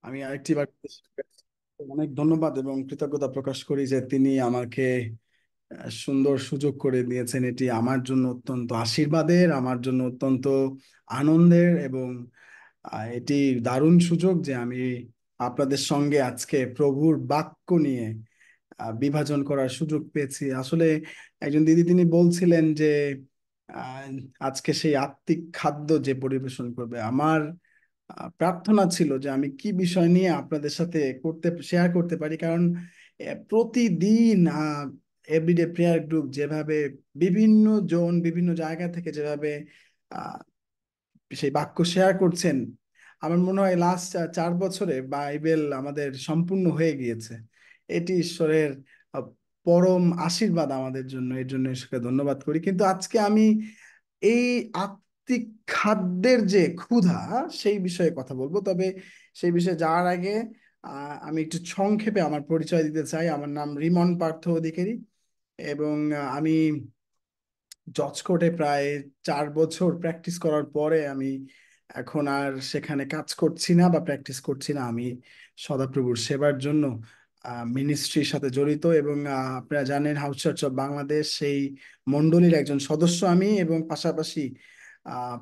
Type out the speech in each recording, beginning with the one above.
আমি আরেকটি বার অনেক ধন্যবাদ এবং কৃতজ্ঞতা প্রকাশ করি যে তিনি আমাকে সুন্দর সুযোগ করে দিয়েছেন। এটি আমার জন্য অত্যন্ত আশীর্বাদের, আমার জন্য অত্যন্ত আনন্দের এবং এটি দারুণ সুযোগ যে আমি আপনাদের সঙ্গে আজকে প্রভুর বাক্য নিয়ে বিভাজন করার সুযোগ পেয়েছি। আসলে একজন দিদি তিনি বলছিলেন যে আহ, আজকে সেই আত্মিক খাদ্য যে পরিবেশন করবে। আমার প্রার্থনা ছিল যে আমি কি বিষয় নিয়ে আপনাদের সাথে শেয়ার করতে পারি, কারণ প্রতিদিন এভরিডে প্রেয়ার গ্রুপ যেভাবে বিভিন্ন জন বিভিন্ন জায়গা থেকে যেভাবে আহ, সেই বাক্য শেয়ার করছেন, আমার মনে হয় লাস্ট 4 বছরে বাইবেল আমাদের সম্পূর্ণ হয়ে গিয়েছে। এটি ঈশ্বরের আহ, পরম আশীর্বাদ আমাদের জন্য, এর জন্য ঈশ্বরকে ধন্যবাদ করি। কিন্তু আজকে আমি এই আত্মিক খাদ্যের যে ক্ষুধা, সেই বিষয়ে কথা বলবো। তবে সেই বিষয়ে যাওয়ার আগে আমি একটু সংক্ষেপে আমার পরিচয় দিতে চাই। আমার নাম রিমন পার্থ অধিকারী এবং আমি জজ কোর্টে প্রায় 4 বছর প্র্যাকটিস করার পরে আমি এখন আর সেখানে কাজ করছি না বা প্র্যাকটিস করছি না। আমি সদাপ্রভুর সেবার জন্য মিনিস্ট্রির সাথে জড়িত এবং আপনারা জানেন হাউস চার্চ অফ বাংলাদেশ সেই মণ্ডলীর একজন সদস্য আমি, এবং পাশাপাশি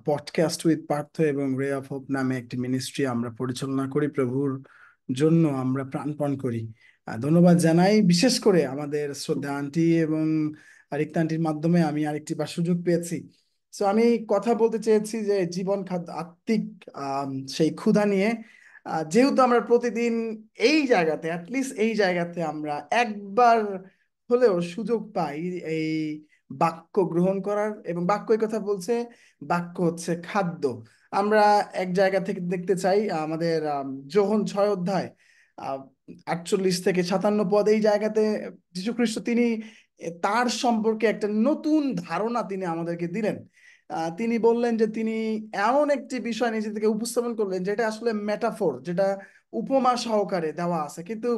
পডকাস্ট উইথ পার্থ এবং রে অফ হোপ নামে একটি মিনিস্ট্রি আমরা পরিচালনা করি। প্রভুর জন্য আমরা প্রাণপণ করি। ধন্যবাদ জানাই বিশেষ করে আমাদের শ্রদ্ধা আন্টি এবং রিক্তা আন্টির মাধ্যমে আমি আরেকটি বার সুযোগ পেয়েছি। তো আমি কথা বলতে চেয়েছি যে জীবন খাদ্য আত্মিক সেই ক্ষুধা নিয়ে। যেহেতু আমরা প্রতিদিন এই জায়গাতে, অ্যাটলিস্ট এই জায়গাতে আমরা একবার হলেও সুযোগ পাই এই বাক্য গ্রহণ করার, এবং বাক্যই কথা বলছে, বাক্য হচ্ছে খাদ্য। আমরা এক জায়গা থেকে দেখতে চাই আমাদের যোহন 6 অধ্যায় আহ 48 থেকে 57 পদ, এই জায়গাতে যীশুখ্রিস্ট তিনি তার সম্পর্কে একটা নতুন ধারণা তিনি আমাদেরকে দিলেন। তিনি বললেন যে তিনি এমন একটি বিষয় নিজে থেকে উপস্থাপন করলেন যেটা আসলে মেটাফোর, যেটা উপমা সহকারে দেওয়া আছে, কিন্তু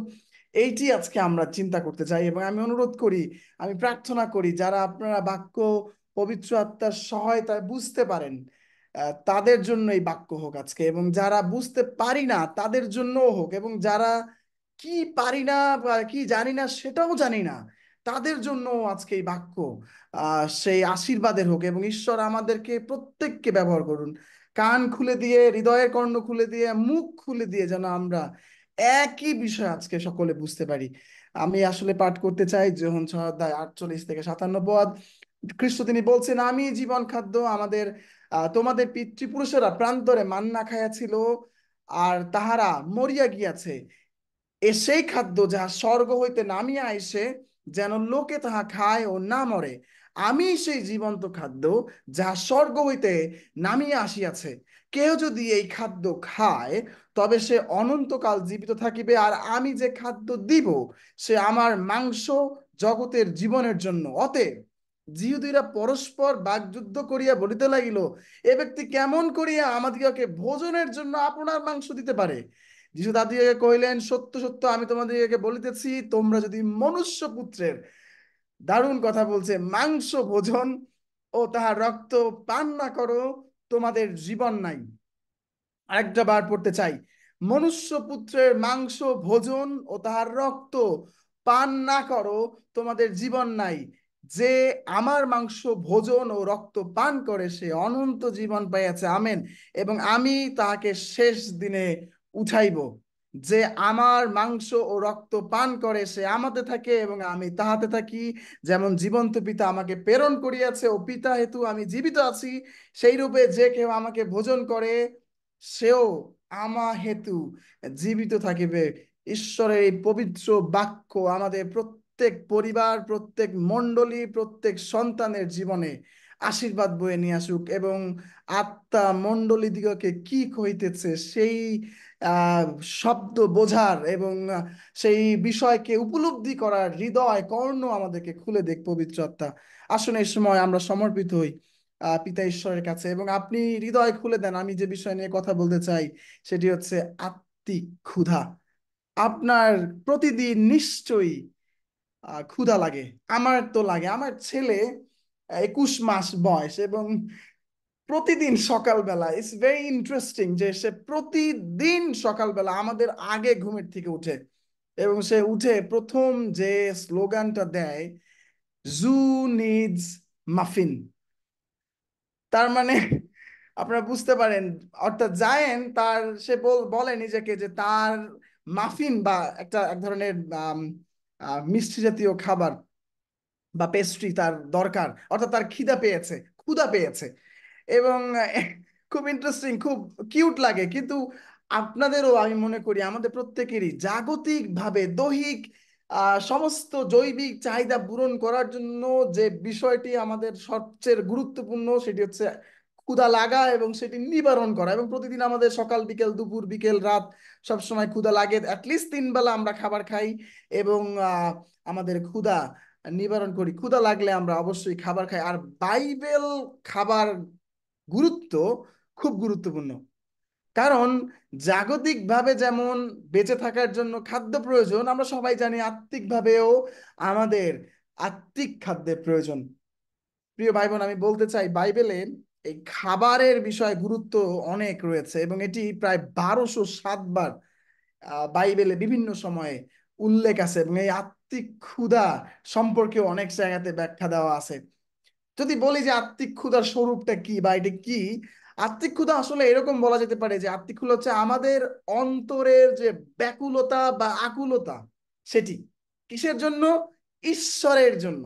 এইটি আজকে আমরা চিন্তা করতে চাই। এবং আমি অনুরোধ করি, আমি প্রার্থনা করি যারা আপনারা বাক্য পবিত্র আত্মার সহায়তায় বুঝতে পারেন তাদের জন্য এই বাক্য হোক আজকে, এবং যারা বুঝতে পারি না তাদের জন্যও হোক, এবং যারা কি পারি না বা কি জানি না সেটাও জানি না তাদের জন্য আজকে এই বাক্য সেই আশীর্বাদের হোক। এবং ঈশ্বর আমাদেরকে প্রত্যেককে ব্যবহার করুন, কান খুলে দিয়ে, হৃদয়ের কর্ণ খুলে দিয়ে, মুখ খুলে দিয়ে, যেন আমরা একই বিষয় আজকে সকলে বুঝতে পারি। আমি আসলে পাঠ করতে চাই যোহন 6 অধ্যায় 48 থেকে 57 পদ। খ্রিস্ট তিনি বলছেন, আমি জীবন খাদ্য। আমাদের তোমাদের পিতৃপুরুষেরা প্রান্তরে মান্না খাইয়াছিল, আর তাহারা মরিয়া গিয়াছে। সেই খাদ্য যাহা স্বর্গ হইতে নামিয়া আইসে, যেন লোকে তাহা খায় ও না মরে। আমি সেই জীবন্ত খাদ্য যাহা স্বর্গ হইতে নামিয়া আসিয়াছে। কেউ যদি এই খাদ্য খায় তবে সে অনন্তকাল জীবিত থাকিবে, আর আমি যে খাদ্য দিব সে আমার মাংস, জগতের জীবনের জন্য। অতএব জিহুদীরা পরস্পর বাগযুদ্ধ করিয়া বলিতে লাগিল, এ ব্যক্তি কেমন করিয়া আমাদিগকে ভোজনের জন্য আপনার মাংস দিতে পারে? যিশু তাদেরকে কহিলেন, সত্য সত্য আমি তোমাদেরকে বলিতেছি, তোমরা যদি মনুষ্য পুত্রের, দারুণ কথা বলছে, মাংস ভোজন ও তাহার রক্ত পান না করো, তোমাদের জীবন নাই। আরেকটা বার পড়তে চাই, মনুষ্য পুত্রের মাংস ভোজন ও তাহার রক্ত পান না করো, তোমাদের জীবন নাই। যে আমার মাংস ভোজন ও রক্ত পান করে সে অনন্ত জীবন পাইয়াছে, আমেন, এবং আমি তাহাকে শেষ দিনে উঠাইব। যে আমার মাংস ও রক্ত পান করে সে আমাতে থাকে এবং আমি তাহাতে থাকি, যেমন জীবন্ত পিতা আমাকে প্রেরণ করিয়াছে ও পিতা হেতু আমি জীবিত আছি, সেই রূপে যে কেউ আমাকে ভোজন করে সেও আমা হেতু জীবিত থাকিবে। ঈশ্বরের এই পবিত্র বাক্য আমাদের প্রত্যেক পরিবার, প্রত্যেক মণ্ডলী, প্রত্যেক সন্তানের জীবনে আশীর্বাদ বয়ে নিয়ে আসুক, এবং আত্মা মণ্ডলী দিগকে কি কইতেছে সেই আহ শব্দ বোঝার এবং সেই বিষয়কে উপলব্ধি করার হৃদয় কর্ণ আমাদেরকে খুলে দেখ পবিত্র আত্মা। আসুন এই সময় আমরা সমর্পিত হই পিতা ঈশ্বরের কাছে, এবং আপনি হৃদয় খুলে দেন। আমি যে বিষয় নিয়ে কথা বলতে চাই সেটি হচ্ছে আত্মিক ক্ষুধা। আপনার প্রতিদিন নিশ্চয়ই ক্ষুধা লাগে। আমার তো লাগে। আমার ছেলে 21 মাস বয়স, এবং প্রতিদিন সকালবেলা, ইটস ভেরি ইন্টারেস্টিং যে সে প্রতিদিন সকালবেলা আমাদের আগে ঘুমের থেকে উঠে, এবং সে উঠে প্রথম যে স্লোগানটা দেয়, জু নিডস মাফিন। তার মানে আপনারা বুঝতে পারেন, অর্থাৎ জায়েন তার, সে বলে নিজেকে যে তার মাফিন বা এক ধরনের মিষ্টি জাতীয় খাবার বা পেস্ট্রি তার দরকার, অর্থাৎ তার ক্ষুধা পেয়েছে। এবং খুব ইন্টারেস্টিং, খুব কিউট লাগে। কিন্তু আপনাদেরও আমি মনে করি আমাদের প্রত্যেকেরই জাগতিক ভাবে দৈহিক সমস্ত জৈবিক চাহিদা পূরণ করার জন্য যে বিষয়টি আমাদের সবচেয়ে গুরুত্বপূর্ণ, সেটি হচ্ছে ক্ষুধা লাগা এবং সেটি নিবারণ করা। এবং প্রতিদিন আমাদের সকাল বিকেল দুপুর বিকেল রাত সব সময় ক্ষুধা লাগে, অ্যাটলিস্ট 3 বেলা আমরা খাবার খাই এবং আমাদের ক্ষুধা নিবারণ করি। ক্ষুধা লাগলে আমরা অবশ্যই খাবার খাই। আর বাইবেল খাবার গুরুত্ব খুব গুরুত্বপূর্ণ, কারণ জাগতিকভাবে যেমন বেঁচে থাকার জন্য খাদ্য প্রয়োজন, আমরা সবাই জানি আত্মিকভাবেও আমাদের আত্মিক খাদ্যের প্রয়োজন। প্রিয় ভাই বোন, আমি বলতে চাই বাইবেলে এই খাবারের বিষয়ে গুরুত্ব অনেক রয়েছে, এবং এটি প্রায় 1207 বার বাইবেলে বিভিন্ন সময়ে উল্লেখ আছে, এবং এই আত্মিক ক্ষুধা সম্পর্কেও অনেক জায়গাতে ব্যাখ্যা দেওয়া আছে। যদি বলি যে আত্মিক ক্ষুধার স্বরূপটা কি বা এটা কি, আত্মিক ক্ষুধা আসলে এরকম বলা যেতে পারে যে আত্মিক ক্ষুধা হচ্ছে আমাদের অন্তরের যে ব্যাকুলতা বা আকুলতা, সেটি কিসের জন্য? ঈশ্বরের জন্য।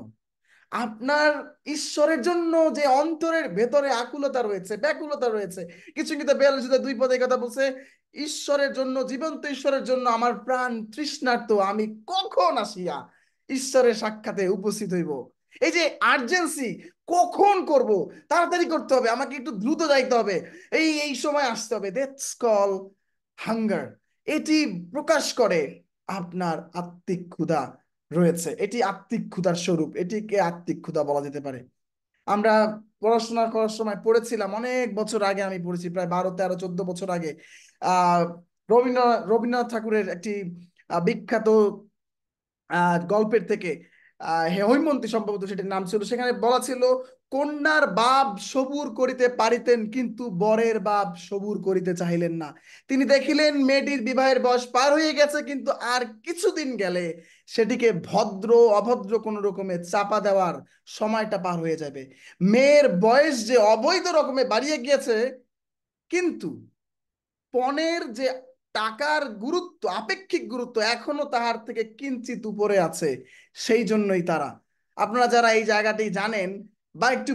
আপনার ঈশ্বরের জন্য যে অন্তরের ভেতরে আকুলতা রয়েছে, ব্যাকুলতা রয়েছে। কিছু কিন্তু 42:2 কথা বলছে, ঈশ্বরের জন্য, জীবন্ত ঈশ্বরের জন্য আমার প্রাণ তৃষ্ণার্ত, আমি কখন আসিয়া ঈশ্বরের সাক্ষাতে উপস্থিত হইব। এই যে আর্জেন্সি, কখন করব, তাড়াতাড়ি করতে হবে, আমাকে একটু দ্রুত যাইতে হবে, এই এই সময় আসতে হবে, দ্যাটস কল হাঙ্গার। এটি প্রকাশ করে আপনার আত্মিক ক্ষুধা রয়েছে, এটি আত্মিক ক্ষুধার স্বরূপ, এটিকে আত্মিক ক্ষুধা বলা যেতে পারে। আমরা পড়াশোনা করার সময় পড়েছিলাম, অনেক বছর আগে আমি পড়েছি, প্রায় 12 13 14 বছর আগে, আহ রবীন্দ্রনাথ ঠাকুরের একটি বিখ্যাত গল্পের থেকে, হৈমন্তী সম্ভবত সেটির নাম ছিল, সেখানে বলা ছিল কন্যার বাপ সবুর করিতে পারিতেন, কিন্তু বরের বাপ সবুর করিতে চাহিলেন না। তিনি দেখিলেন মেয়েটির বিবাহের বয়স পার হয়ে গেছে, কিন্তু আর কিছুদিন গেলে সেটিকে ভদ্র অভদ্র কোন রকমে চাপা দেওয়ার সময়টা পার হয়ে যাবে। মেয়ের বয়স যে অবৈধ রকমে বাড়িয়ে গিয়েছে, কিন্তু পণের যে টাকার গুরুত্ব, আপেক্ষিক গুরুত্ব এখনো তাহার থেকে কিঞ্চিত উপরে আছে। সেই জন্যই তারা, আপনারা যারা এই জায়গাটি জানেন বা একটু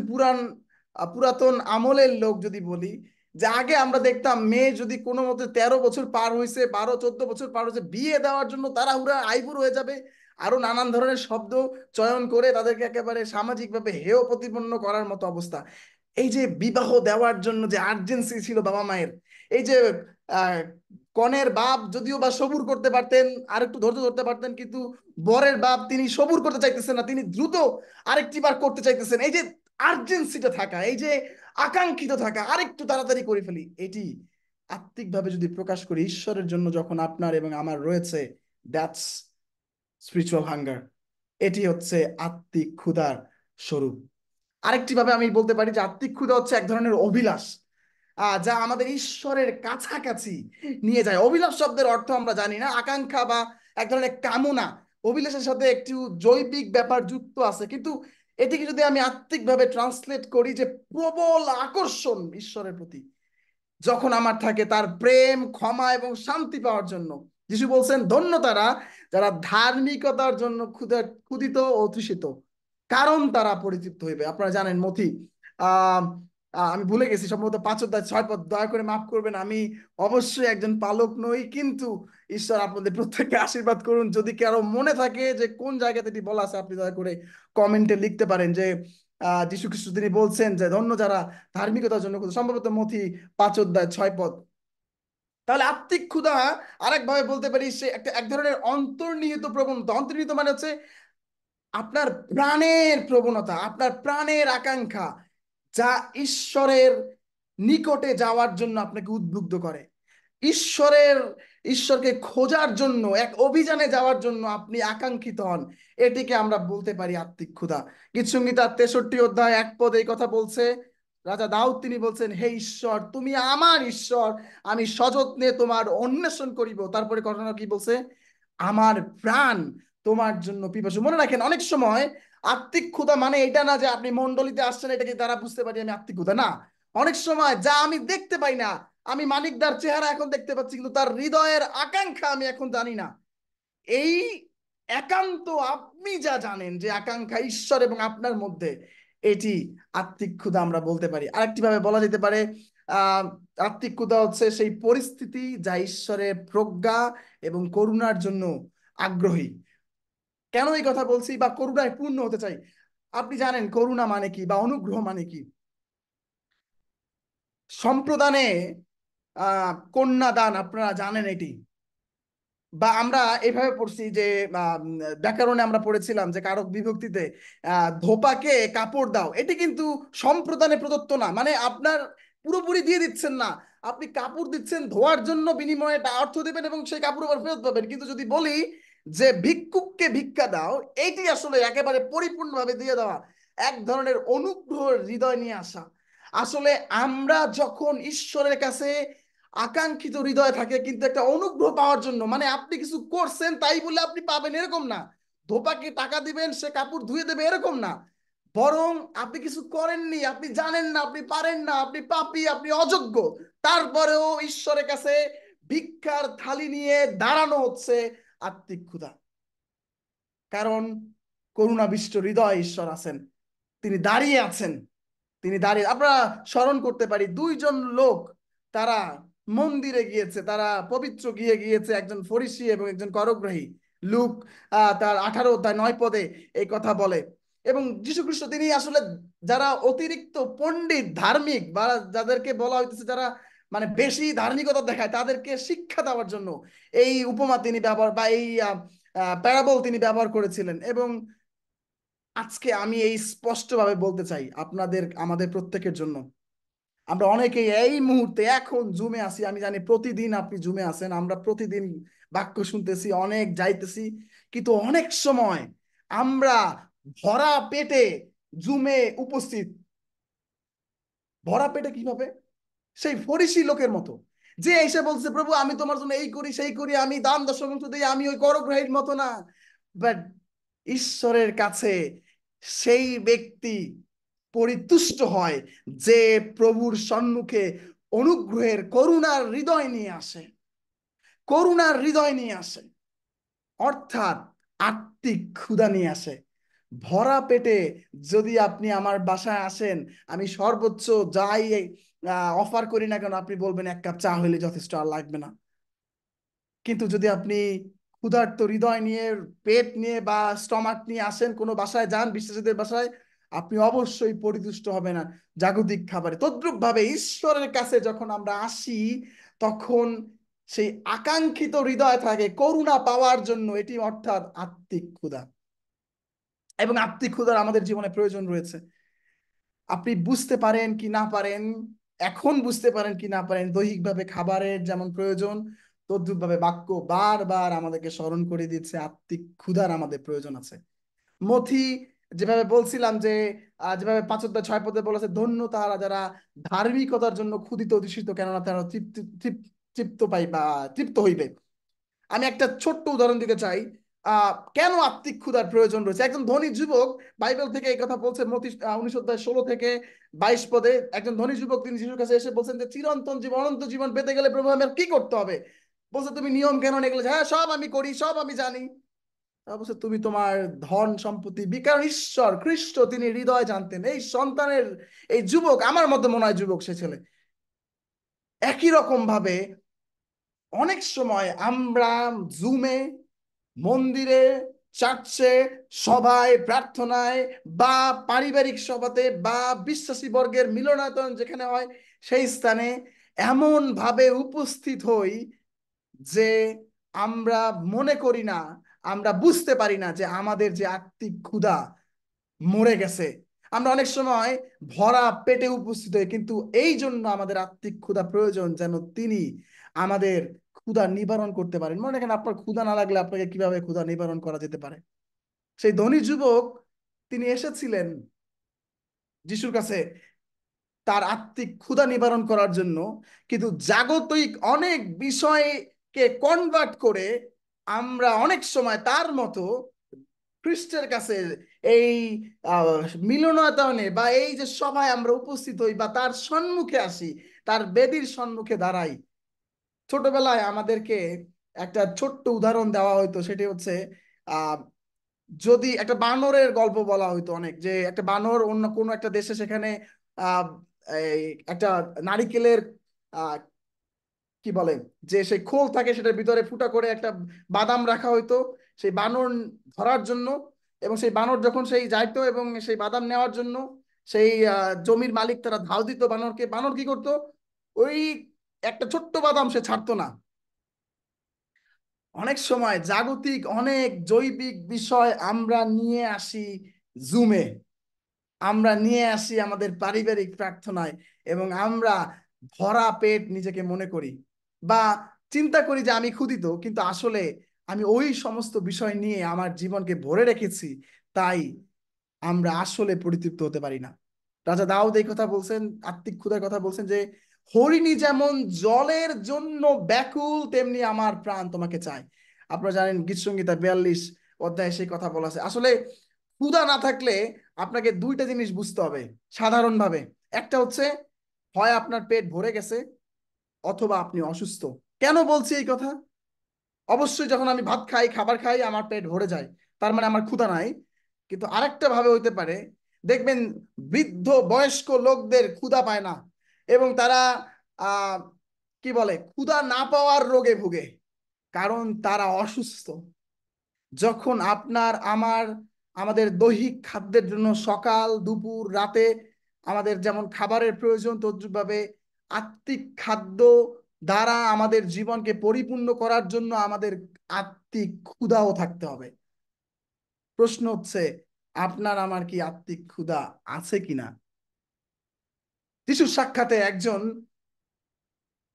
পুরাতন আমলের লোক যদি বলি, যে আগে আমরা দেখতাম মেয়ে যদি কোনো মতে 13 বছর পার হয়েছে, 12 14 বছর পার হয়েছে, বিয়ে দেওয়ার জন্য তারা হুরা আইবুড় হয়ে যাবে, আরো নানান ধরনের শব্দ চয়ন করে তাদেরকে একেবারে সামাজিকভাবে হেয় প্রতিপন্ন করার মতো অবস্থা। এই যে বিবাহ দেওয়ার জন্য যে আর্জেন্সি ছিল বাবা মায়ের, এই যে আহ কনের বাপ যদিও বা সবুর করতে পারতেন, আর একটু ধৈর্য ধরতে পারতেন, কিন্তু বরের বাপ তিনি সবুর করতে চাইতেছেন না, তিনি দ্রুত আরেকটি বার করতে চাইতেছেন। এই যে আর্জেন্সিটা থাকা, এই যে আকাঙ্ক্ষিত থাকা, আরেকটু তাড়াতাড়ি করে ফেলি, এটি আত্মিকভাবে যদি প্রকাশ করি ঈশ্বরের জন্য যখন আপনার এবং আমার রয়েছে, দ্যাটস স্পিরিচুয়াল হাঙ্গার। এটি হচ্ছে আত্মিক ক্ষুধার স্বরূপ। আরেকটি ভাবে আমি বলতে পারি যে আত্মিক ক্ষুধা হচ্ছে এক ধরনের অভিলাষ, যা আমাদের ঈশ্বরের কাছাকাছি নিয়ে যায়। অভিলাষ শব্দের অর্থ আমরা জানি না, আকাঙ্ক্ষা বা এক ধরনের কামনা। অভিলাষের সাথে একটু জৈবিক ব্যাপার যুক্ত আছে, কিন্তু এটিকে যদি আমি আত্মিকভাবে ট্রান্সলেট করি, যে প্রবল আকর্ষণ ঈশ্বরের প্রতি যখন আমার থাকে, তার প্রেম ক্ষমা এবং শান্তি পাওয়ার জন্য। যিশু বলছেন ধন্য তারা যারা ধার্মিকতার জন্য ক্ষুধিত ও তৃষিত, কারণ তারা পরিতৃপ্ত হইবে। আপনারা জানেন মথি, আহ আমি ভুলে গেছি, সম্ভবত 5 অধ্যায় 6 পদ, দয়া করে মাফ করবেন, আমি অবশ্যই একজন পালক নই, কিন্তু ঈশ্বর আপনাদের প্রত্যেককে আশীর্বাদ করুন। যদি কারো মনে থাকে যে কোন জায়গাতে এটি বলা আছে, আপনি দয়া করে কমেন্টে লিখতে পারেন যে যীশু খ্রিস্ট তিনি বলছেন যে ধন্য যারা ধার্মিকতার জন্য ক্ষুধার্ত, সম্ভবত মথি 5 অধ্যায় 6 পদ। তাহলে আত্মিক ক্ষুধা আরেকভাবে বলতে পারি, সে এক ধরনের অন্তর্নিহিত প্রবণতা। অন্তর্নিহিত মানে হচ্ছে আপনার প্রাণের প্রবণতা, আপনার প্রাণের আকাঙ্ক্ষা, যা ঈশ্বরের নিকটে যাওয়ার জন্য আপনাকে উদ্বুদ্ধ করে। ঈশ্বরের ঈশ্বরকে খোঁজার জন্য, এক অভিযানে যাওয়ার জন্য আপনি আকাঙ্ক্ষিত হন। এটিকে আমরা বলতে পারি আত্মিক ক্ষুধা। গীতসংহিতা 63 অধ্যায় 1 পদ এই কথা বলছে, রাজা দাউদ তিনি বলছেন, হে ঈশ্বর, তুমি আমার ঈশ্বর, আমি সযত্নে তোমার অন্বেষণ করিব। তারপরে ঘটনা কি বলছে? আমার প্রাণ তোমার জন্য পিপাসু। মনে রাখেন, অনেক সময় আত্মিক ক্ষুধা মানে এটা না যে আপনি মন্ডলীতে আসছেন এটাকে দ্বারা বুঝতে পারি আমি আত্মিক ক্ষুধা, না। অনেক সময় যা আমি দেখতে পাই না, আমি মানিকদার চেহারা এখন দেখতে পাচ্ছি, কিন্তু তার হৃদয়ের আকাঙ্ক্ষা আমি এখন জানি না। এই একান্ত আপনি যা জানেন যে আকাঙ্ক্ষা ঈশ্বর এবং আপনার মধ্যে, এটি আত্মিক ক্ষুধা আমরা বলতে পারি। আরেকটি ভাবে বলা যেতে পারে, আহ আত্মিক ক্ষুধা হচ্ছে সেই পরিস্থিতি যা ঈশ্বরের প্রজ্ঞা এবং করুণার জন্য আগ্রহী। কেন এই কথা বলছি বা করুণায় পূর্ণ হতে চাই? আপনি জানেন করুণা মানে কি বা অনুগ্রহ মানে কি? সম্প্রদানে কন্যাদান, আপনারা জানেন এটি। বা আমরা এভাবে পড়ছি যে ব্যাকরণে আমরা পড়েছিলাম যে কারক বিভক্তিতে ধোপাকে কাপড় দাও, এটি কিন্তু সম্প্রদানে প্রদত্ত না। মানে আপনার পুরোপুরি দিয়ে দিচ্ছেন না, আপনি কাপড় দিচ্ছেন, ধোয়ার জন্য বিনিময়ে অর্থ দেবেন এবং সেই কাপড় আবার ফেরত পাবেন। কিন্তু যদি বলি যে ভিক্ষুককে ভিক্ষা দাও, এইটি আসলে একেবারে পরিপূর্ণভাবে দিয়ে দেওয়া, এক ধরনের অনুগ্রহের হৃদয় নিয়ে আসা। আসলে আমরা যখন ঈশ্বরের কাছে আকাঙ্ক্ষিত হৃদয় থাকে কিন্তু একটা অনুগ্রহ পাওয়ার জন্য, মানে আপনি কিছু করছেন তাই বলে আপনি পাবেন এরকম না, ধোপাকে টাকা দিবেন সে কাপড় ধুয়ে দেবে এরকম না, বরং আপনি কিছু করেননি, আপনি জানেন না, আপনি পারেন না, আপনি পাপী, আপনি অযোগ্য, তারপরেও ঈশ্বরের কাছে ভিক্ষার থালি নিয়ে দাঁড়ানো হচ্ছে আত্মিক ক্ষুধা। কারণ করুণাবিষ্ট হৃদয় ঈশ্বর আছেন, তিনি দাঁড়িয়ে আছেন। তিনি দাঁড়িয়ে, আমরা স্মরণ করতে পারি দুইজন লোক, তারা মন্দিরে গিয়েছে, তারা পবিত্র গিয়ে গিয়েছে, একজন ফরিসি এবং একজন করগ্রহী। লুক তার 18 অধ্যায় 9 পদে এই কথা বলে। এবং যীশু খ্রিস্ট তিনি আসলে যারা অতিরিক্ত পণ্ডিত ধার্মিক বা যাদেরকে বলা হইতেছে যারা মানে বেশি ধার্মিকতা দেখায়, তাদেরকে শিক্ষা দেওয়ার জন্য এই উপমা তিনি ব্যবহার বা এই প্যারাবল তিনি ব্যবহার করেছিলেন। এবং আজকে আমি এই স্পষ্টভাবে বলতে চাই আপনাদের, আমাদের প্রত্যেকের জন্য, আমরা অনেকেই এই মুহূর্তে এখন জুমে আছি, আমি জানি প্রতিদিন আপনি জুমে আছেন, আমরা প্রতিদিন বাক্য শুনতেছি, অনেক যাইতেছি, কিন্তু অনেক সময় আমরা ভরা পেটে জুমে উপস্থিত। ভরা পেটে কিভাবে? সেই ফরিসি লোকের মতো, যে এসে বলছে, প্রভু আমি তোমার জন্য এই করি সেই করি, আমি দান দশমাংশ দিই, আমি ওই করগ্রহীর মতো না। বাট ঈশ্বরের কাছে সেই ব্যক্তি পরিতুষ্ট হয় যে প্রভুর সম্মুখে অনুগ্রহের করুণার হৃদয় নিয়ে আসে, করুণার হৃদয় নিয়ে আসে, অর্থাৎ আত্মিক ক্ষুধা নিয়ে আসে। ভরা পেটে যদি আপনি আমার বাসায় আসেন, আমি সর্বোচ্চ যাই অফার করি না কেন, আপনি বলবেন 1 কাপ চা হইলে যথেষ্ট, আর লাগবে না। কিন্তু যদি আপনি ক্ষুধার্ত হৃদয় নিয়ে, পেট নিয়ে বা স্টমাক নিয়ে আসেন, কোনো বাসায় যান, বিশ্বাসীদের বাসায়, আপনি অবশ্যই পরিতুষ্ট হবেন না জাগতিক খাবারে। তদ্রূপ ভাবে ঈশ্বরের কাছে যখন আমরা আসি, তখন সেই আকাঙ্ক্ষিত হৃদয় থাকে করুণা পাওয়ার জন্য, এটি অর্থাৎ আত্মিক ক্ষুধা। এবং আত্মিক ক্ষুধার আমাদের জীবনে প্রয়োজন রয়েছে। আপনি বুঝতে পারেন কি না পারেন, এখন বুঝতে পারেন কি না পারেন, দৈহিকভাবে খাবারের যেমন প্রয়োজন, তদ্রুপভাবে বাক্য বারবার আমাদেরকে স্মরণ করে দিচ্ছে আত্মিক ক্ষুধার আমাদের প্রয়োজন আছে। মথি যেভাবে বলছিলাম যে যেভাবে 5 অধ্যায় 6 পদে বলেছে, ধন্য তাহারা যারা ধার্মিকতার জন্য ক্ষুধিত অধিষ্ঠিত, কেননা তারা তৃপ্তি তৃপ্ত পাই বা তৃপ্ত হইবে। আমি একটা ছোট্ট উদাহরণ দিতে চাই, কেন আত্মিক ক্ষুধার প্রয়োজন রয়েছে। একজন ধনী যুবক, বাইবেল থেকে এই কথা বলছে, মতি 19 অধ্যায় 16 থেকে 22 পদে, একজন ধনী যুবক তিনি যিশুর কাছে এসে বলছেন যে চিরন্তন জীবন, অনন্ত জীবন পেতে গেলে প্রভু আমার কি করতে হবে? বলছে, তুমি নিয়ম কেন এগুলো? হ্যাঁ, সব আমি করি, সব আমি জানি। বলছে, তুমি তোমার ধন সম্পত্তি কারণ ঈশ্বর খ্রিস্ট তিনি হৃদয় জানতেন এই সন্তানের, এই যুবক, আমার মধ্যে মনে হয় যুবক সে ছেলে। একই রকম ভাবে অনেক সময় আমরা জুমে, মন্দিরে, চার্চে, সভায়, প্রার্থনায় বা পারিবারিক সভাতে বা বিশ্বাসী বর্গের মিলনায়তন যেখানে হয়, সেই স্থানে এমন ভাবে উপস্থিত হই যে আমরা মনে করি না, আমরা বুঝতে পারি না যে আমাদের যে আত্মিক ক্ষুধা মরে গেছে। আমরা অনেক সময় ভরা পেটে উপস্থিত হই, কিন্তু এই জন্য আমাদের আত্মিক ক্ষুধা প্রয়োজন যেন তিনি আমাদের ক্ষুধা নিবারণ করতে পারেন। মনে রাখেন, আপনার ক্ষুধা না লাগলে আপনাকে কিভাবে ক্ষুধা নিবারণ করা যেতে পারে? সেই ধনী যুবক তিনি এসেছিলেন যিশুর কাছে, তার আত্মিক ক্ষুধা নিবারণ করার জন্য, কিন্তু জাগতিক অনেক বিষয়কে কনভার্ট করে আমরা অনেক সময় তার মতো খ্রিস্টের কাছে এই মিলনায়তনে বা এই যে সভায় আমরা উপস্থিত হই বা তার সম্মুখে আসি, তার বেদির সম্মুখে দাঁড়াই। ছোটবেলায় আমাদেরকে একটা ছোট্ট উদাহরণ দেওয়া হইতো, সেটি হচ্ছে আহ যদি একটা বানরের গল্প বলা হইতো অনেক, যে একটা বানর অন্য কোনো একটা দেশে, সেখানে আহ এই একটা নারিকেলের আহ কি বলে, যে সেই খোল থাকে সেটার ভিতরে ফুটা করে একটা বাদাম রাখা হইতো সেই বানর ধরার জন্য। এবং সেই বানর যখন সেই যাইতো এবং সেই বাদাম নেওয়ার জন্য সেই জমির মালিক তারা ধাও দিত বানরকে, বানর কি করতো, ওই একটা ছোট্ট বাদাম সে ছাড়তো না। অনেক সময় জাগতিক অনেক জৈবিক বিষয় আমরা নিয়ে আসি জুমে, আমরা নিয়ে আসি আমাদের পারিবারিক প্রার্থনায়, এবং আমরা ভরা পেট নিজেকে মনে করি বা চিন্তা করি যে আমি ক্ষুধিত, কিন্তু আসলে আমি ওই সমস্ত বিষয় নিয়ে আমার জীবনকে ভরে রেখেছি, তাই আমরা আসলে পরিতৃপ্ত হতে পারি না। রাজা দাউদ এই কথা বলছেন, আত্মিক ক্ষুধার কথা বলছেন, যে হরিণী যেমন জলের জন্য ব্যাকুল, তেমনি আমার প্রাণ তোমাকে চায়। আপনারা জানেন গীতসংহিতা 42 অধ্যায়ে সেই কথা বলা আছে। আসলে ক্ষুধা না থাকলে আপনাকে দুইটা জিনিস বুঝতে হবে সাধারণভাবে। একটা হচ্ছে, হয় আপনার পেট ভরে গেছে অথবা আপনি অসুস্থ। কেন বলছি এই কথা? অবশ্যই যখন আমি ভাত খাই, খাবার খাই, আমার পেট ভরে যায়, তার মানে আমার ক্ষুধা নাই। কিন্তু আরেকটা ভাবে হইতে পারে, দেখবেন বৃদ্ধ বয়স্ক লোকদের ক্ষুধা পায় না, এবং তারা আহ কি বলে, ক্ষুধা না পাওয়ার রোগে ভুগে, কারণ তারা অসুস্থ। যখন আপনার আমার আমাদের দৈহিক খাদ্যের জন্য সকাল দুপুর রাতে আমাদের যেমন খাবারের প্রয়োজন, তদ্রুপভাবে আত্মিক খাদ্য দ্বারা আমাদের জীবনকে পরিপূর্ণ করার জন্য আমাদের আত্মিক ক্ষুধাও থাকতে হবে। প্রশ্ন হচ্ছে, আপনার আমার কি আত্মিক ক্ষুধা আছে কিনা? যিশুর সাক্ষাতে একজন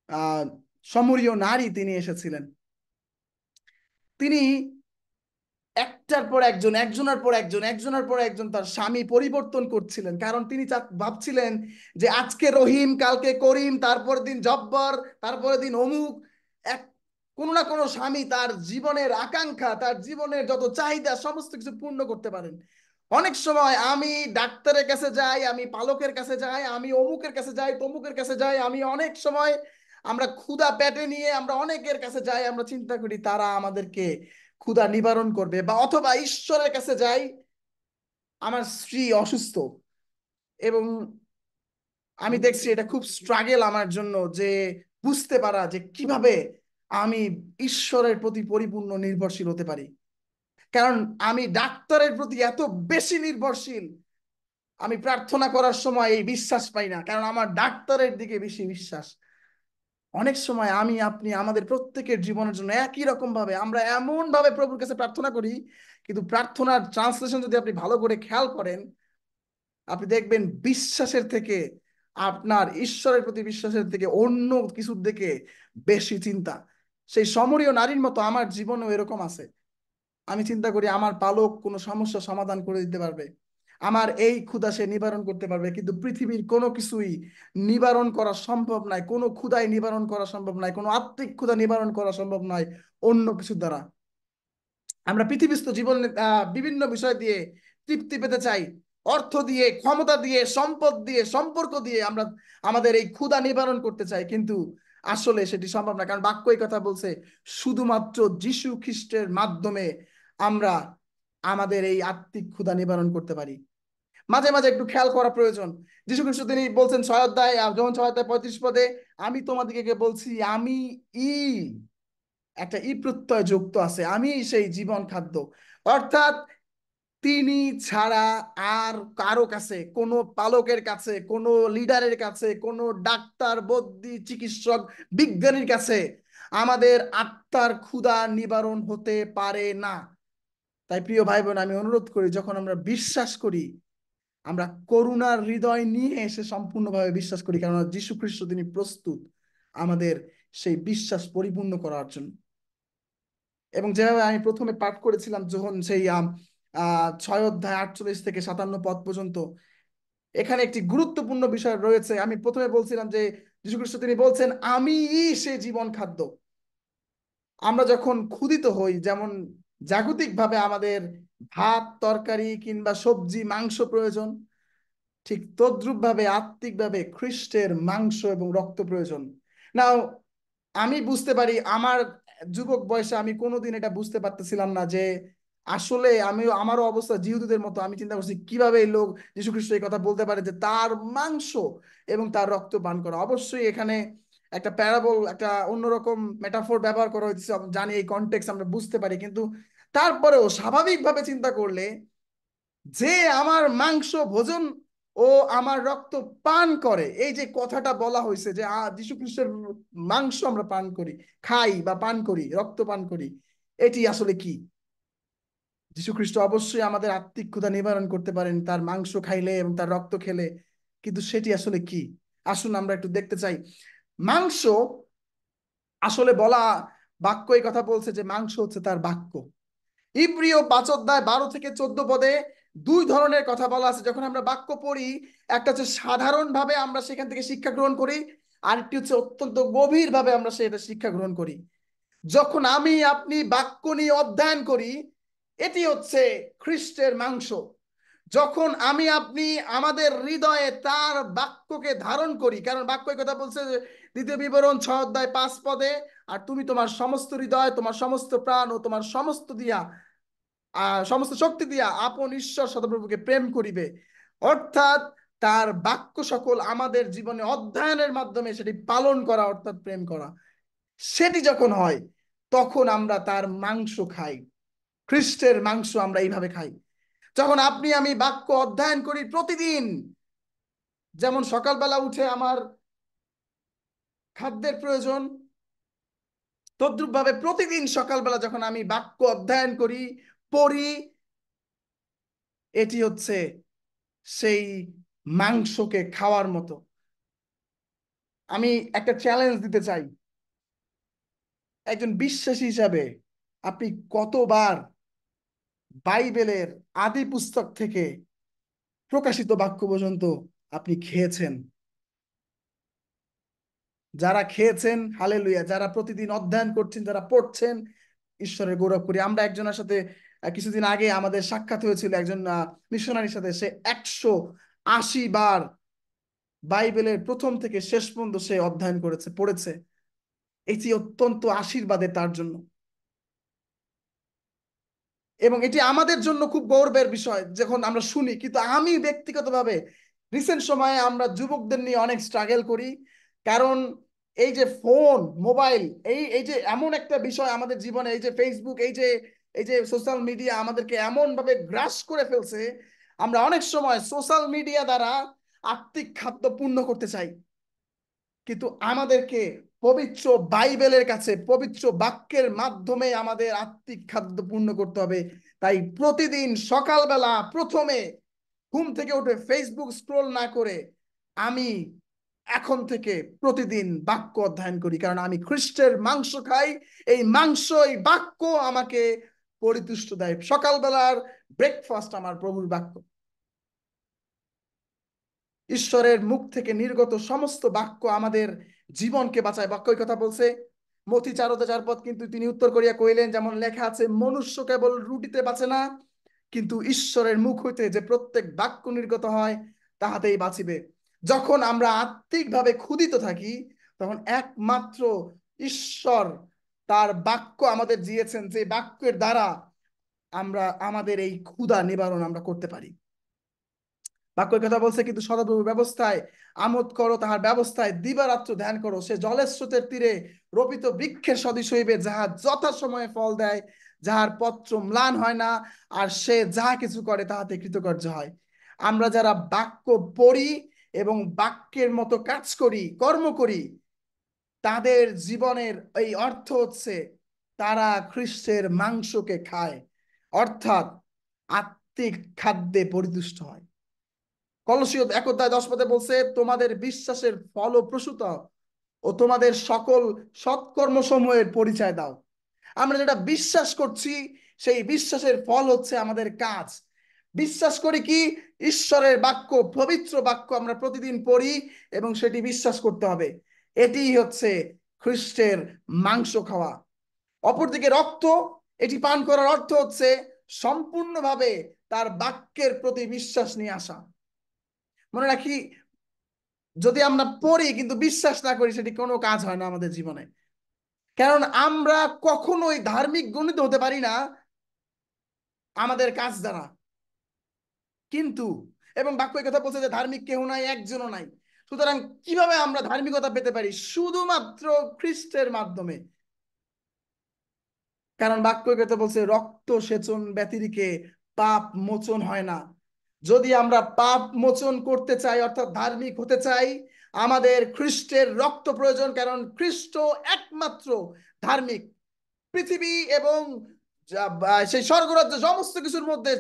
আহ সমরীয় নারী তিনি এসেছিলেন। তিনি একটার পর একজন, একজনের পর একজন, একজনের পর একজন তার স্বামী পরিবর্তন করছিলেন, কারণ তিনি ভাবছিলেন যে আজকে রহিম, কালকে করিম, তারপর দিন জব্বর, তারপরে দিন অমুক। এক কোনো না কোনো স্বামী তার জীবনের আকাঙ্ক্ষা, তার জীবনের যত চাহিদা সমস্ত কিছু পূর্ণ করতে পারেন। অনেক সময় আমি ডাক্তারের কাছে যাই, আমি পালকের কাছে যাই, আমি অমুকের কাছে যাই, তমুকের কাছে যাই, আমি অনেক সময় আমরা ক্ষুধা পেটে নিয়ে আমরা অনেকের কাছে যাই, আমরা চিন্তা করি তারা আমাদেরকে ক্ষুধা নিবারণ করবে, বা অথবা ঈশ্বরের কাছে যাই, আমার স্ত্রী অসুস্থ, এবং আমি দেখছি এটা খুব স্ট্রাগেল আমার জন্য, যে বুঝতে পারা যে কিভাবে আমি ঈশ্বরের প্রতি পরিপূর্ণ নির্ভরশীল হতে পারি। কারণ আমি ডাক্তারের প্রতি এত বেশি নির্ভরশীল, আমি প্রার্থনা করার সময় এই বিশ্বাস পাই না, কারণ আমার ডাক্তারের দিকে বেশি বিশ্বাস। অনেক সময় আমি আপনি আমাদের প্রত্যেকের জীবনের জন্য একই রকম ভাবে আমরা এমন ভাবে প্রভুর কাছে প্রার্থনা করি, কিন্তু প্রার্থনার ট্রান্সলেশন যদি আপনি ভালো করে খেয়াল করেন, আপনি দেখবেন বিশ্বাসের থেকে, আপনার ঈশ্বরের প্রতি বিশ্বাসের থেকে অন্য কিছুর দিকে বেশি চিন্তা। সেই সমরীয় নারীর মতো আমার জীবনেও এরকম আছে। আমি চিন্তা করি আমার পালক কোনো সমস্যা সমাধান করে দিতে পারবে, আমার এই ক্ষুধা সে নিবারণ করতে পারবে, কিন্তু পৃথিবীর কোনো কিছুই নিবারণ করা সম্ভব নয়, কোনো ক্ষুধাই নিবারণ করা সম্ভব নয়, কোনো আত্মিক ক্ষুধা নিবারণ করা সম্ভব নয় অন্য কিছুর দ্বারা। আমরা পৃথিবীস্থ জীবন বিভিন্ন বিষয় দিয়ে তৃপ্তি পেতে চাই, অর্থ দিয়ে, ক্ষমতা দিয়ে, সম্পদ দিয়ে, সম্পর্ক দিয়ে আমরা আমাদের এই ক্ষুধা নিবারণ করতে চাই, কিন্তু আসলে সেটি সম্ভব না, কারণ বাক্য এই কথা বলছে শুধুমাত্র যীশু খ্রিস্টের মাধ্যমে আমরা আমাদের এই আত্মিক ক্ষুধা নিবারণ করতে পারি। মাঝে মাঝে একটু খেয়াল করা প্রয়োজন। যীশু খ্রিস্ট তিনি বলছেন 6 অধ্যায়, যখন 6 অধ্যায় 35 পদে, আমি তোমাদেরকে বলছি, আমি ই, একটা ই প্রত্যয় যুক্ত আছে, আমি সেই জীবন খাদ্য। অর্থাৎ তিনি ছাড়া আর কারো কাছে, কোনো পালকের কাছে, কোনো লিডারের কাছে, কোনো ডাক্তার, বদ্যি, চিকিৎসক, বিজ্ঞানীর কাছে আমাদের আত্মার ক্ষুধা নিবারণ হতে পারে না। তাই প্রিয় ভাই বোন, আমি অনুরোধ করি, যখন আমরা বিশ্বাস করি, আমরা করুণার হৃদয় নিয়ে এসে সম্পূর্ণভাবে বিশ্বাস করি, কারণ যীশু খ্রিস্ট তিনি প্রস্তুত আমাদের সেই বিশ্বাস পরিপূর্ণ করার জন্য। এবং যেভাবে আমি প্রথমে পাঠ করেছিলাম, যখন সেই 6 অধ্যায় 48 থেকে 57 পদ পর্যন্ত, এখানে একটি গুরুত্বপূর্ণ বিষয় রয়েছে। আমি প্রথমে বলছিলাম যে যীশু খ্রিস্ট তিনি বলছেন, আমিই সে জীবন খাদ্য। আমরা যখন ক্ষুধিত হই, যেমন জাগতিকভাবে আমাদের ভাত তরকারি কিংবা সবজি মাংস প্রয়োজন, ঠিক তদ্রূপ ভাবে আত্মিকভাবে খ্রিস্টের মাংস এবং রক্ত প্রয়োজন। নাও আমি বুঝতে পারি, আমার যুবক বয়সে আমি কোনোদিন এটা বুঝতে পারতেছিলাম না যে আসলে আমি, আমারও অবস্থা জিহুদীদের মতো। আমি চিন্তা করছি কিভাবে এই লোক যীশু খ্রিস্ট এই কথা বলতে পারে যে তার মাংস এবং তার রক্ত পান করা। অবশ্যই এখানে একটা প্যারাবল, একটা অন্যরকম মেটাফোর ব্যবহার করা হয়েছে, আমি জানি এই কনটেক্সট আমরা বুঝতে পারি, কিন্তু তারপরেও স্বাভাবিকভাবে চিন্তা করলে যে আমার মাংস ভোজন ও আমার রক্ত পান করে, এই যে কথাটা বলা হয়েছে যে যীশু খ্রিস্টের মাংস আমরা পান করি, খাই বা পান করি, রক্ত পান করি, এটি আসলে কি? যীশু খ্রিস্ট অবশ্যই আমাদের আত্মিক ক্ষুধা নিবারণ করতে পারেন তার মাংস খাইলে এবং তার রক্ত খেলে, কিন্তু সেটি আসলে কি? আসুন আমরা একটু দেখতে চাই। মাংস আসলে বলা, বাক্য এই কথা বলছে যে মাংস হচ্ছে তার বাক্য। ইব্রিয় 5 অধ্যায় 12 থেকে 14 পদে দুই ধরনের কথা বলা আছে। যখন আমরা বাক্য পড়ি, একটা হচ্ছে সাধারণভাবে আমরা সেখান থেকে শিক্ষা গ্রহণ করি, আরেকটি হচ্ছে অত্যন্ত গভীরভাবে আমরা সেটা শিক্ষা গ্রহণ করি। যখন আমি আপনি বাক্য নিয়ে অধ্যয়ন করি, এটি হচ্ছে খ্রিস্টের মাংস। যখন আমি আপনি আমাদের হৃদয়ে তার বাক্যকে ধারণ করি, কারণ বাক্য এই কথা বলছে যে 2 বিবরণ 6 অধ্যায় 5 পদে, আর তুমি তোমার সমস্ত হৃদয়, তোমার সমস্ত প্রাণ ও তোমার সমস্ত দিয়া সমস্ত শক্তি দিয়া আপন ঈশ্বর সদাপ্রভুকে প্রেম করিবে। অর্থাৎ তার বাক্য সকল আমাদের জীবনে অধ্যয়নের মাধ্যমে সেটি পালন করা, অর্থাৎ প্রেম করা, সেটি যখন হয় তখন আমরা তার মাংস খাই। খ্রিস্টের মাংস আমরা এইভাবে খাই। যখন আপনি আমি বাক্য অধ্যয়ন করি প্রতিদিন, যেমন সকালবেলা উঠে আমার খাদ্যের প্রয়োজন, তদ্রূপ ভাবে প্রতিদিন সকালবেলা যখন আমি বাক্য অধ্যয়ন করি, পড়ি, এটি হচ্ছে সেই মাংসকে খাওয়ার মতো। আমি একটা চ্যালেঞ্জ দিতে চাই, একজন বিশ্বাসী হিসাবে আপনি কতবার বাইবেলের আদি পুস্তক থেকে প্রকাশিত বাক্য পর্যন্ত আপনি খেয়েছেন? যারা খেয়েছেন হালেলুয়া, যারা প্রতিদিন অধ্যয়ন করছেন, যারা পড়ছেন, ঈশ্বরের গৌরব করি। আমরা একজনের সাথে কিছুদিন আগে আমাদের সাক্ষাৎ হয়েছিল, একজন মিশনারির সাথে। সে 180 বার বাইবেলের প্রথম থেকে শেষ পর্যন্ত সে অধ্যয়ন করেছে, পড়েছে। এটি অত্যন্ত আশীর্বাদের তার জন্য, এবং এটি আমাদের জন্য খুব গৌরবের বিষয় যখন আমরা শুনি। কিন্তু আমি ব্যক্তিগতভাবে রিসেন্ট সময়ে আমরা যুবকদের নিয়ে অনেক স্ট্রাগল করি, কারণ এই যে ফোন, মোবাইল, এই এই যে এমন একটা বিষয় আমাদের জীবনে, এই যে ফেসবুক, এই যে সোশ্যাল মিডিয়া আমাদেরকে এমন ভাবে গ্রাস করে ফেলছে, আমরা অনেক সময় সোশ্যাল মিডিয়া দ্বারা আত্মিক খাদ্য পূর্ণ করতে চাই, কিন্তু আমাদেরকে পবিত্র বাইবেলের কাছে, পবিত্র বাক্যের মাধ্যমে আমাদের আত্মিক খাদ্য পূর্ণ করতে হবে। তাই প্রতিদিন সকালবেলা প্রথমে ঘুম থেকে উঠে ফেসবুক স্ক্রোল না করে আমি এখন থেকে প্রতিদিন বাক্য অধ্যয়ন করি, কারণ আমি খ্রিস্টের মাংস খাই। এই মাংস, এই বাক্য আমাকে পরিতুষ্ট দেয়। সকালবেলার ব্রেকফাস্ট আমার প্রভুর বাক্য। ঈশ্বরের মুখ থেকে নির্গত সমস্ত বাক্য আমাদের জীবনকে বাঁচায়। বাক্য এই কথা বলছে, মথি 4 অধ্যায় 4 পদ, কিন্তু তিনি উত্তর করিয়া কইলেন, যেমন লেখা আছে, মনুষ্য কেবল রুটিতে বাঁচে না, কিন্তু ঈশ্বরের মুখ হইতে যে প্রত্যেক বাক্য নির্গত হয় তাহাতেই বাঁচিবে। যখন আমরা আত্মিকভাবে ক্ষুধিত থাকি, তখন একমাত্র ঈশ্বর তার বাক্য আমাদের দিয়েছেন, যে বাক্যের দ্বারা আমরা আমাদের এই ক্ষুধা নিবারণ আমরা করতে পারি। বাক্যের কথা বলছে, কিন্তু সদাপ্রভুর ব্যবস্থায় আমোদ করো, তাহার ব্যবস্থায় দিবারাত্র ধ্যান করো। সে জলের স্রোতের তীরে রোপিত বৃক্ষের সদৃশ হইবে, যাহা যথা সময়ে ফল দেয়, যাহার পত্র ম্লান হয় না, আর সে যাহা কিছু করে তাহাতে কৃতকার্য হয়। আমরা যারা বাক্য পড়ি এবং বাক্যের মতো কাজ করি, কর্ম করি, তাদের জীবনের এই অর্থ হচ্ছে তারা খ্রিস্টের মাংসকে খায়, অর্থাৎ আত্মিক খাদ্যে পরিতুষ্ট হয়। কলসীয় 1 অধ্যায় 10 পদে বলছে, তোমাদের বিশ্বাসের ফলপ্রসূত ও তোমাদের সকল সৎকর্ম সমূহের পরিচয় দাও। আমরা যেটা বিশ্বাস করছি, সেই বিশ্বাসের ফল হচ্ছে আমাদের কাজ। বিশ্বাস করি কি, ঈশ্বরের বাক্য, পবিত্র বাক্য আমরা প্রতিদিন পড়ি এবং সেটি বিশ্বাস করতে হবে। এটি হচ্ছে খ্রিস্টের মাংস খাওয়া। অপরদিকে রক্ত, এটি পান করার অর্থ হচ্ছে সম্পূর্ণভাবে তার বাক্যের প্রতি বিশ্বাস নিয়ে আসা। মনে রাখি, যদি আমরা পড়ি কিন্তু বিশ্বাস না করি, সেটি কোনো কাজ হয় না আমাদের জীবনে। কারণ আমরা কখনোই ধার্মিক গণিত হতে পারি না আমাদের কাজ দ্বারা। কিন্তু এবং বাক্য এই কথা বলছে যে ধার্মিক কেউ নাই, একজনও নাই। সুতরাং কিভাবে আমরা ধার্মিকতা পেতে পারি? শুধুমাত্র খ্রিস্টের মাধ্যমে। কারণ বাক্য এই কথা বলছে রক্ত সেচন ব্যতিরেকে পাপ মোচন হয় না। যদি আমরা পাপ মোচন করতে চাই, অর্থাৎ ধার্মিক হতে চাই, আমাদের খ্রিস্টের রক্ত প্রয়োজন। কারণ খ্রিস্ট একমাত্র ধার্মিক। পৃথিবী এবং সেই স্বর্গরাজ্য সমস্ত কিছুর মধ্যে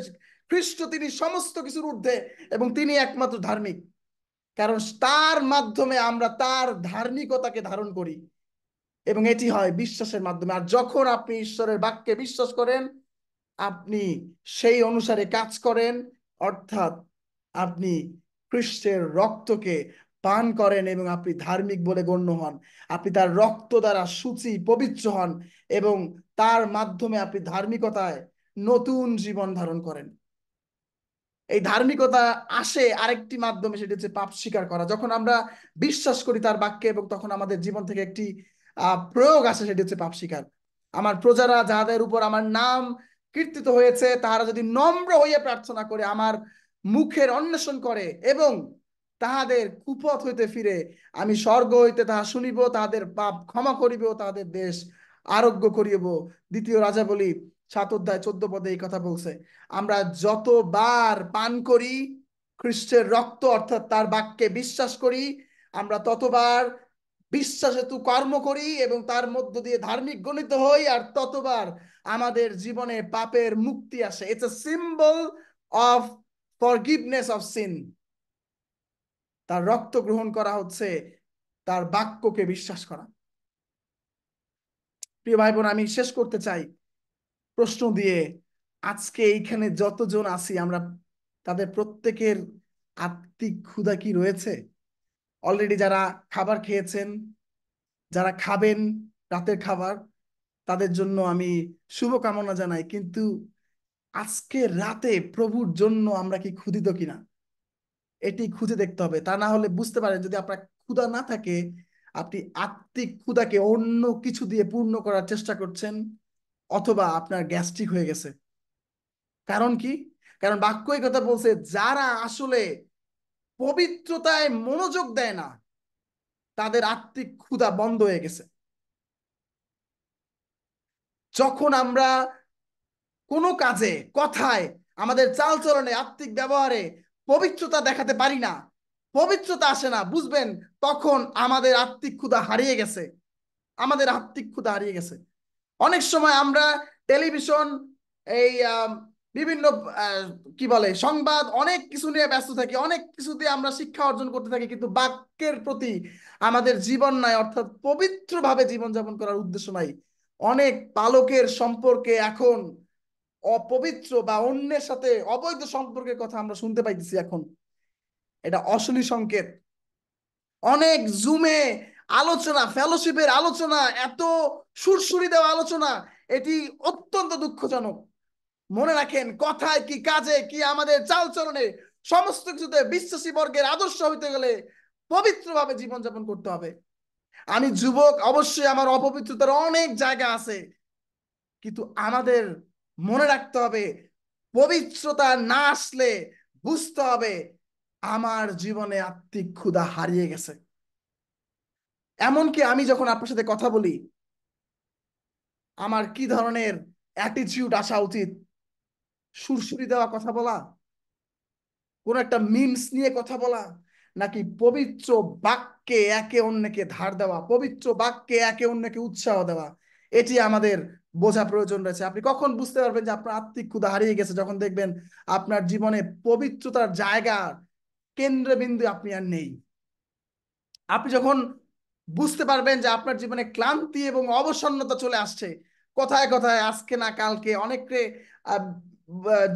খ্রিস্ট তিনি সমস্ত কিছুর ঊর্ধ্বে, এবং তিনি একমাত্র ধার্মিক। কারণ তার মাধ্যমে আমরা তার ধার্মিকতাকে ধারণ করি, এবং এটি হয় বিশ্বাসের মাধ্যমে। আর যখন আপনি ঈশ্বরের বাক্যে বিশ্বাস করেন, আপনি সেই অনুসারে কাজ করেন, অর্থাৎ আপনি খ্রিস্টের রক্তকে পান করেন এবং আপনি ধার্মিক বলে গণ্য হন। আপনি তার রক্ত দ্বারা সূচি পবিত্র হন এবং তার মাধ্যমে আপনি ধার্মিকতায় নতুন জীবন ধারণ করেন। এই ধার্মিকতা আসে আরেকটি মাধ্যমে, সেটি হচ্ছে পাপ স্বীকার করা। যখন আমরা বিশ্বাস করি তার বাক্যে, এবং তখন আমাদের জীবন থেকে একটি প্রয়োগ আসে, সেটি হচ্ছে পাপ স্বীকার। আমার প্রজারা যাদের উপর আমার নাম কীর্তিত হয়েছে, তাহারা যদি নম্র হইয়া প্রার্থনা করে, আমার মুখের অন্বেষণ করে এবং তাহাদের কুপথ হইতে ফিরে, আমি স্বর্গ হইতে তাহা শুনিব, তাহাদের পাপ ক্ষমা করিব, তাহাদের দেশ আরোগ্য করিব। দ্বিতীয় রাজাবলী 7 অধ্যায় 14 পদে এই কথা বলছে। আমরা যতবার পান করি খ্রিস্টের রক্ত, অর্থাৎ তার বাক্যে বিশ্বাস করি, আমরা ততবার বিশ্বাস হেতু কর্ম করি এবং তার মধ্য দিয়ে ধার্মিক গণিত হই, আর ততবার আমাদের জীবনে পাপের মুক্তি আসে। It's a symbol of forgiveness of sin. তার রক্ত গ্রহণ করা হচ্ছে তার বাক্যকে বিশ্বাস করা। প্রিয় ভাই বোন, আমি শেষ করতে চাই প্রশ্ন দিয়ে। আজকে এইখানে যতজন আছি আমরা, তাদের প্রত্যেকের আত্মিক ক্ষুধা কি রয়েছে? অলরেডি যারা খাবার খেয়েছেন, যারা খাবেন রাতের খাবার, তাদের জন্য আমি শুভকামনা জানাই। কিন্তু আজকে রাতে প্রভুর জন্য আমরা কি ক্ষুধিত কিনা, এটি খুঁজে দেখতে হবে। তা না হলে বুঝতে পারেন, যদি আপনার ক্ষুধা না থাকে, আপনি আত্মিক ক্ষুধাকে অন্য কিছু দিয়ে পূর্ণ করার চেষ্টা করছেন, অথবা আপনার গ্যাস্ট্রিক হয়ে গেছে। কারণ কি? কারণ বাক্য এই কথা বলছে, যারা আসলে পবিত্রতায় মনোযোগ দেয় না, তাদের আত্মিক ক্ষুধা বন্ধ হয়ে গেছে। যখন আমরা কোনো কাজে, কথায়, আমাদের চালচলনে, আত্মিক ব্যবহারে পবিত্রতা দেখাতে পারি না, পবিত্রতা আসে না, বুঝবেন তখন আমাদের আত্মিক ক্ষুধা হারিয়ে গেছে। আমাদের আত্মিক ক্ষুধা হারিয়ে গেছে। অনেক সময় আমরা টেলিভিশন, এই বিভিন্ন কি বলে সংবাদ, অনেক কিছু নিয়ে ব্যস্ত থাকি, অনেক কিছু দিয়ে আমরা শিক্ষা অর্জন করতে থাকি, কিন্তু বাক্যের প্রতি আমাদের জীবন নাই, অর্থাৎ পবিত্রভাবে জীবনযাপন করার উদ্দেশ্য নাই। অনেক পালকের সম্পর্কে এখন অপবিত্র বা অন্যের সাথে অবৈধ সম্পর্কের কথা আমরা শুনতে পাইতেছি এখন। এটা অশনি সংকেত। অনেক জুমে আলোচনা, ফেলোশিপের আলোচনা, এত সুরসুরি দেওয়া আলোচনা, এটি অত্যন্ত দুঃখজনক। মনে রাখেন, কথায় কি, কাজে কি, আমাদের চালচলনে, সমস্ত কিছুতে বিশ্বাসী বর্গের আদর্শ হইতে গেলে পবিত্রভাবে জীবনযাপন করতে হবে। আমি যুবক, অবশ্যই আমার অপবিত্রতার অনেক জায়গা আছে, কিন্তু আমাদের মনে রাখতে হবে, পবিত্রতা না আসলে বুঝতে হবে আমার জীবনে আত্মিক ক্ষুধা হারিয়ে গেছে। এমনকি আমি যখন আপনার সাথে কথা বলি, আমার কি ধরনের অ্যাটিটিউড আসা উচিত? সুরসুরি দেওয়া কথা বলা, কোন একটা মিমস নিয়ে কথা বলা, নাকি পবিত্র বাক্যে একে অন্যকে ধার দেওয়া, পবিত্র বাক্যে একে অন্যকে উৎসাহ দেওয়া? এটি আমাদের বোঝা প্রয়োজন রয়েছে। আপনি কখন বুঝতে পারবেন যে আপনার আত্মিক ক্ষুধা হারিয়ে গেছে? যখন দেখবেন আপনার জীবনে পবিত্রতার জায়গা, কেন্দ্রবিন্দু আপনি আর নেই। আপনি যখন বুঝতে পারবেন যে আপনার জীবনে ক্লান্তি এবং অবসন্নতা চলে আসছে, কথায় কথায় আজকে না কালকে অনেকে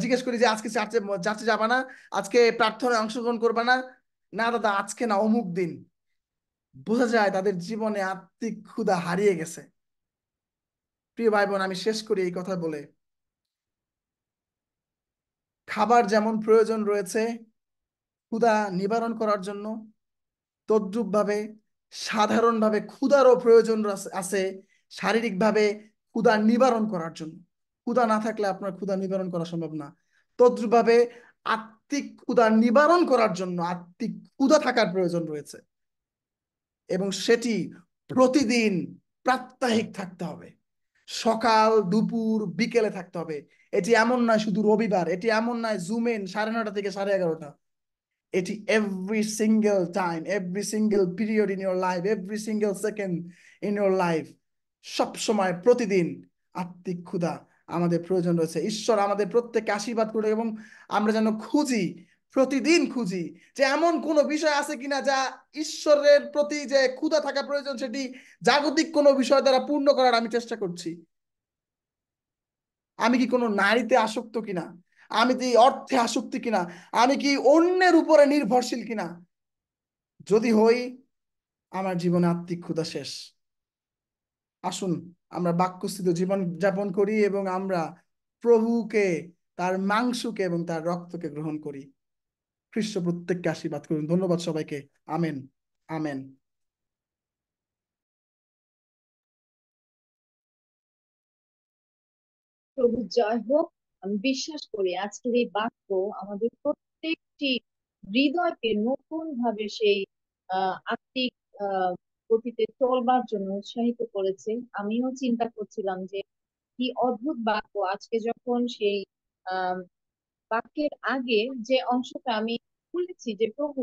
জিজ্ঞেস করি যে আজকে চার্চে চার্চে যাবা না, আজকে প্রার্থনায় অংশগ্রহণ করবা না, না দাদা আজকে না, অমুক দিন, বোঝা যায় তাদের জীবনে আত্মিক ক্ষুধা হারিয়ে গেছে। প্রিয় ভাই বোন, আমি শেষ করি এই কথা বলে, খাবার যেমন প্রয়োজন রয়েছে ক্ষুধা নিবারণ করার জন্য, তদ্রূপ ভাবে সাধারণভাবে ক্ষুধারও প্রয়োজন আছে শারীরিকভাবে ক্ষুধা নিবারণ করার জন্য। ক্ষুধা না থাকলে আপনার ক্ষুধা নিবারণ করা সম্ভব না। তদ্রূপ ভাবে আত্মিক ক্ষুধা নিবারণ করার জন্য আত্মিক ক্ষুধা থাকার প্রয়োজন রয়েছে, এবং সেটি প্রতিদিন প্রাত্যহিক থাকতে হবে, সকাল দুপুর বিকেলে থাকতে হবে। এটি এমন নয় শুধু রবিবার, এটি এমন নয় জুমেন 9:30 থেকে 11:30। এটি every single time, every single period in your life, every single second in your life, সব সময় প্রতিদিন আত্মিক ক্ষুধা আমাদের প্রয়োজন রয়েছে। ঈশ্বর আমাদের প্রত্যেককে আশীর্বাদ করে, এবং আমরা যেন খুঁজি, প্রতিদিন খুঁজি যে এমন কোনো বিষয় আছে কিনা যা ঈশ্বরের প্রতি যে ক্ষুধা থাকা প্রয়োজন সেটি জাগতিক কোনো বিষয় দ্বারা পূর্ণ করার আমি চেষ্টা করছি। আমি কি কোনো নারীতে আসক্ত কিনা, আমি কি অর্থে আসক্তি কিনা, আমি কি অন্যের উপরে নির্ভরশীল কিনা? যদি হই, আমার জীবনে আত্মিক ক্ষুধা শেষ। আসুন আমরা বাক্যস্থিত জীবন যাপন করি এবং আমরা প্রভুকে, তার মাংসকে এবং তার রক্তকে গ্রহণ করি। খ্রিস্ট প্রত্যেককে আশীর্বাদ করুন। ধন্যবাদ সবাইকে। আমেন। আমেন। প্রভু জয় হোক। আমি বিশ্বাস করি আজকের এই বাক্য আমাদের প্রত্যেকটি হৃদয়কে নতুন ভাবে সেই আত্মিক আহ গতিতে চলবার জন্য উৎসাহিত করেছে। আমিও চিন্তা করছিলাম যে কি অদ্ভুত বাক্য, আজকে যখন সেই আহ বাক্যের আগে যে অংশটা আমি খুলেছি যে প্রভু